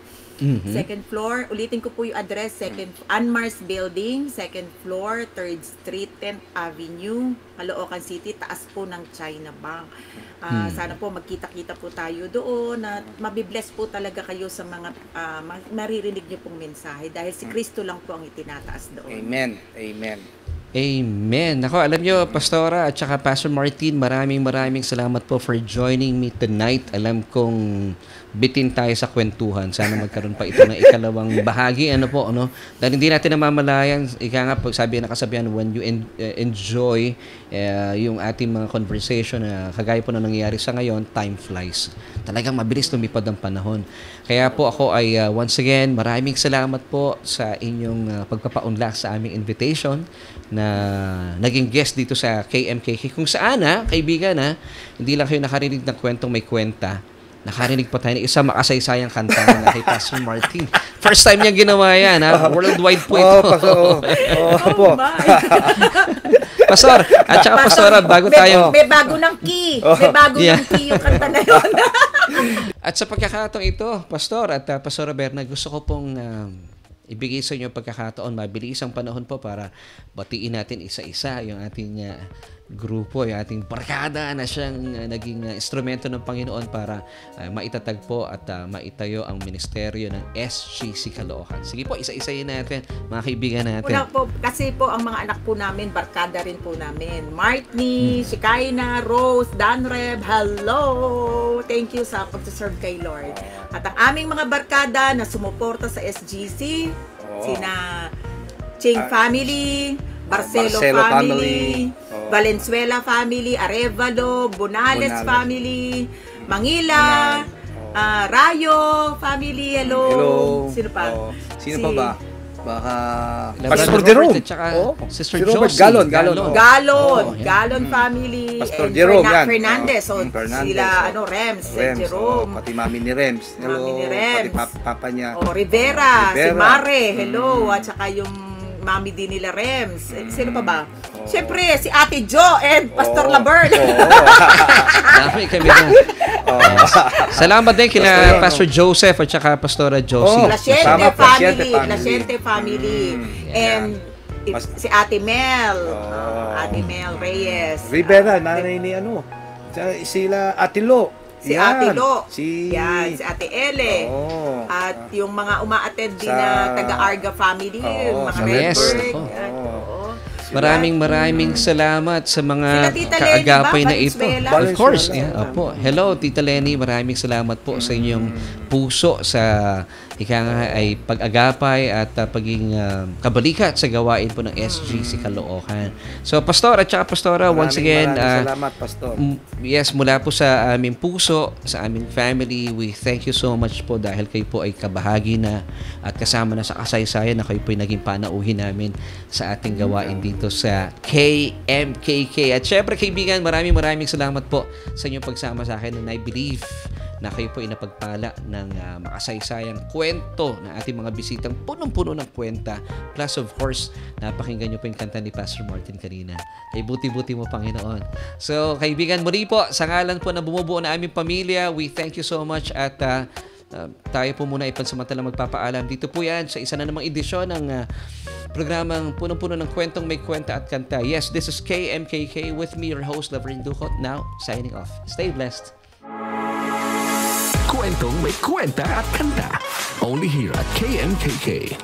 Second floor, ulitin ko po yung address, Anmars Building, second floor, 3rd Street, 10th Avenue, Caloocan City, taas po ng China Bank. Sana po magkita-kita po tayo doon at mabibless po talaga kayo sa mga maririnig niyo pong mensahe dahil si Kristo lang po ang itinataas doon. Amen. Amen. Amen. Ako, alam nyo, Pastora at saka Pastor Martin, maraming salamat po for joining me tonight. Alam kong bitin tayo sa kwentuhan. Sana magkaroon pa ito ng ikalawang bahagi. Ano po, ano? Dahil hindi natin namamalayan, ika nga, sabi na kasabihan, when you enjoy yung ating mga conversation, kagaya po na nangyayari sa ngayon, time flies. Talagang mabilis lumipad ang panahon. Kaya po ako ay once again, maraming salamat po sa inyong pagpapaunlak sa aming invitation na naging guest dito sa KMKK. Kung saan kaibigan hindi lang kayo nakarinig ng kwentong may kwenta, nakarinig pa tayo ng isang makasaysayang kanta na kay Pastor Martin. First time niya ginawa yan, worldwide po ito. Opo. Pastor, at saka Pastora, bago tayo... May bago ng key. May bago ng key yung kanta na yun. At sa pagkakataong ito, Pastor at Pastora Berna, gusto ko pong ibigay sa inyo pagkakataon, mabilis ang panahon po para batiin natin isa-isa yung ating grupo, yung ating barkada na siyang naging instrumento ng Panginoon para maitatagpo at maitayo ang ministeryo ng SGC Caloocan. Sige po, isa-isayin natin, mga kaibigan natin. Una po, kasi po ang mga anak po namin, barkada rin po namin. Martney, Shikaina, Rose, Danreb, hello! Thank you sa pag-serve kay Lord. At ang aming mga barkada na sumuporta sa SGC, sina Ching family, Barcelo family, Valenzuela family, Arevalo, Bonales family, Mangila, Rayo family, hello. Sino pa? Sino pa ba? Baka Pastor Jerome. At saka Sister Si Robert Josie. Galon. Galon family, Pastor and Jerome yan. Fernandez. So, Fernandez. sila, Rems, Jerome. Pati mami ni Rems. Hello. Mami ni Rems. Pati papa niya. Rivera, si Rivera. Mare, hello. At saka yung mami din nila Rems. Sino pa ba? Siyempre, si Ate Jo and Pastor Labern. Dami kami na. Salamat din kina Pastor Joseph at saka Pastora Josie. Placiente family. family. Placiente family. And si Ate Mel. Ate Mel Reyes. Rivera, nanay ni sila Atilo. Si Ate Lo. Si Ate Ele. At yung mga uma-attend din Sa- na taga-Arga family, yung mga Yes. Redbird. Maraming salamat sa mga Sila Tita Lenny kaagapay ba? na ito. Valenzuela? Of course. Yeah, opo. Hello, Tita Lenny. Maraming salamat po sa inyong puso sa ay pag-agapay at paging kabalikat sa gawain po ng SGC Caloocan. So, Pastor at saka Pastora, once again, maraming salamat, Pastor. Yes, mula po sa aming puso, sa aming family, we thank you so much po dahil kayo po ay kabahagi na at kasama na sa kasaysayan na kayo po ay naging panauhin namin sa ating gawain dito sa KMKK. At syempre, kaibigan, maraming salamat po sa inyong pagsama sa akin and I believe na kayo po ay napagpala ng makasaysayang kwento ng ating mga bisitang punong-puno ng kwenta. Plus of course, napakinggan nyo po yung kanta ni Pastor Martin kanina. Ay buti-buti mo, Panginoon. So, kaibigan, muli po, sa ngalan po na bumubuo na aming pamilya, we thank you so much at tayo po muna ipansamantalang magpapaalam. Dito po yan sa isa na namang edisyon ng programang punong-puno ng kwentong may kwenta at kanta. Yes, this is KMKK with me, your host, Laverne Ducot. Now, signing off. Stay blessed. Kwentong may kwenta at kanta. Only here at KMKK.